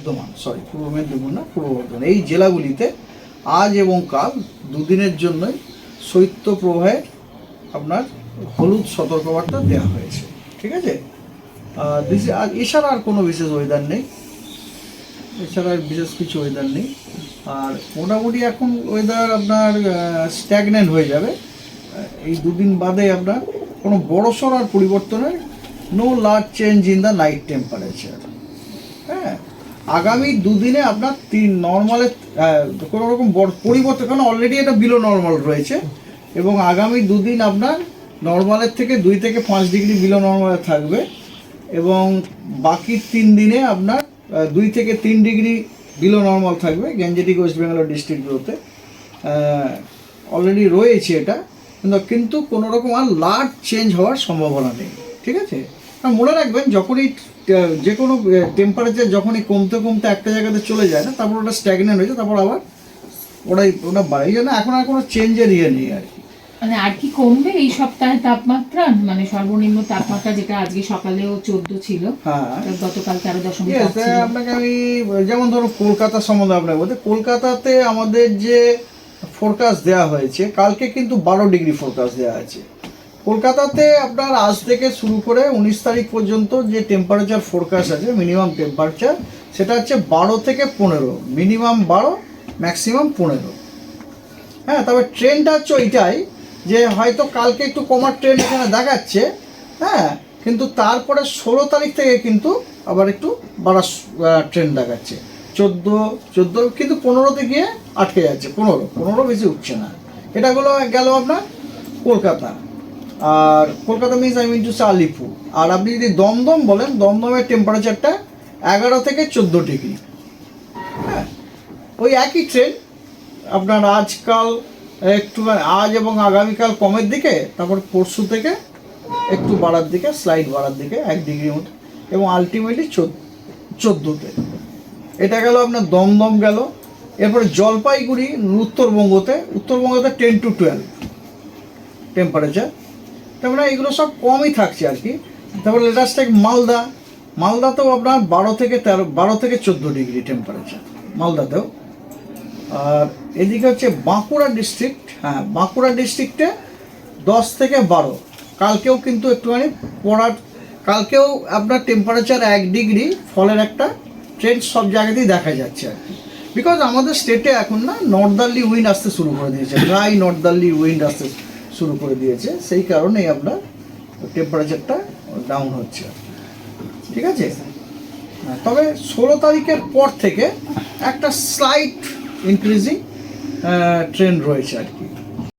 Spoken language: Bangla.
বর্ধমান, সরি পূর্ব মেদিনীপুর না, পূর্ব বর্ধমান, এই জেলাগুলিতে আজ এবং কাল দুদিনের জন্যই শৈত্যপ্রবাহের আপনার হলুদ সতর্কবার্তা দেওয়া হয়েছে। ঠিক আছে, আর এছাড়া আর কোনো বিশেষ ওয়েদার নেই, এছাড়া আর বিশেষ কিছু ওয়েদার নেই। আর মোটামুটি এখন ওয়েদার আপনার স্ট্যাগনেন্ট হয়ে যাবে এই দুদিন বাদে। আপনার কোনো বড়সড় আর পরিবর্তনের no large change in the night temperature. হ্যাঁ, আগামী দুদিনে আপনার নর্মালে কোনো রকম বড় পরিবর্তন, কারণ অলরেডি এটা বিলো নর্মাল রয়েছে, এবং আগামী দুদিন আপনার নর্মালের থেকে 2 থেকে 5 ডিগ্রি বিলো নর্মালে থাকবে, এবং বাকি 3 দিনে আপনার 2 থেকে 3 ডিগ্রি বিলো নর্মাল থাকবে গ্যাঞ্জেটিক ওয়েস্ট বেঙ্গল ডিস্ট্রিক্টগুলোতে। অলরেডি রয়েছে এটা, কিন্তু কোনো রকম আর লার্জ চেঞ্জ হওয়ার সম্ভাবনা নেই। ঠিক আছে, আর মনে রাখবেন যখনই যে কোনো টেম্পারেচার যখনই কমতে কমতে একটা জায়গাতে চলে যায় না, তারপর ওটা স্ট্যাগনেন্ট হয়েছে, তারপর আবার ওটা বাড়ে। এই জন্য এখন আর কোনো চেঞ্জের নেই আর কি। মানে আর কি কমবে এই সপ্তাহে তাপমাত্রা, মানে সর্বনিম্ন তাপমাত্রা যেটা আজকে সকালেও 14 ছিল, হ্যাঁ গতকাল 13.5 ছিল। আপনাকে আমি যেমন ধরো কলকাতা সম্বন্ধে আপনাকে বলতে, কলকাতাতে আমাদের যে ফোরকাস্ট দেওয়া হয়েছে, কালকে কিন্তু 12 ডিগ্রি ফোরকাস্ট দেওয়া আছে কলকাতাতে। আপনার আজ থেকে শুরু করে 19 তারিখ পর্যন্ত যে টেম্পারেচার ফোরকাস্ট আছে, মিনিমাম টেম্পারেচার সেটা হচ্ছে 12 থেকে 15, মিনিমাম 12, ম্যাক্সিমাম 15। হ্যাঁ, তবে ট্রেনটা হচ্ছে ওইটাই যে হয়তো কালকে একটু কমার ট্রেন এখানে দেখাচ্ছে, হ্যাঁ, কিন্তু তারপরে 16 তারিখ থেকে কিন্তু আবার একটু বাড়ার ট্রেন দেখাচ্ছে। 14 কিন্তু 15তে গিয়ে আটকে যাচ্ছে, 15 বেশি উঠছে না। এটা গেল আপনার কলকাতা। আর Kolkata means I mean to Alipore. আর আপনি যদি দমদম বলেন, দমদমের টেম্পারেচারটা 11 থেকে 14 ডিগ্রি। হ্যাঁ, ওই একই ট্রেন আপনার আজকাল একটু, আজ এবং আগামীকাল কমের দিকে, তারপর পরশু থেকে একটু বাড়ার দিকে, স্লাইড বাড়ার দিকে 1 ডিগ্রির মতো, এবং আলটিমেটলি 14তে। এটা গেল আপনার দমদম গেল। এরপরে জলপাইগুড়ি উত্তরবঙ্গতে 10 to 12 টেম্পারেচার। তারপরে এগুলো সব কমই থাকছে আর কি। তারপরে লেটাস্ট টেক মালদাতেও আপনার 12 থেকে 14 ডিগ্রি টেম্পারেচার মালদাতেও। আর এদিকে হচ্ছে বাঁকুড়া ডিস্ট্রিক্ট, হ্যাঁ বাঁকুড়া ডিস্ট্রিক্টে 10 থেকে 12। কালকেও কিন্তু একটুখানি কালকেও আপনার টেম্পারেচার 1 ডিগ্রি ফলের একটা ট্রেন্ড সব জায়গাতেই দেখা যাচ্ছে আর কি। বিকজ আমাদের স্টেটে এখন না নর্দার্লি উইন্ড আসতে শুরু করে দিয়েছে, ড্রাই নর্দার্লি উইন্ড আসতে শুরু করে দিয়েছে, সেই কারণেই আপনার টেম্পারেচারটা ডাউন হচ্ছে আর কি। ঠিক আছে, তবে 16 তারিখের পর থেকে একটা স্লাইট ইনক্রিজিং ট্রেন্ড রয়েছে আর কি।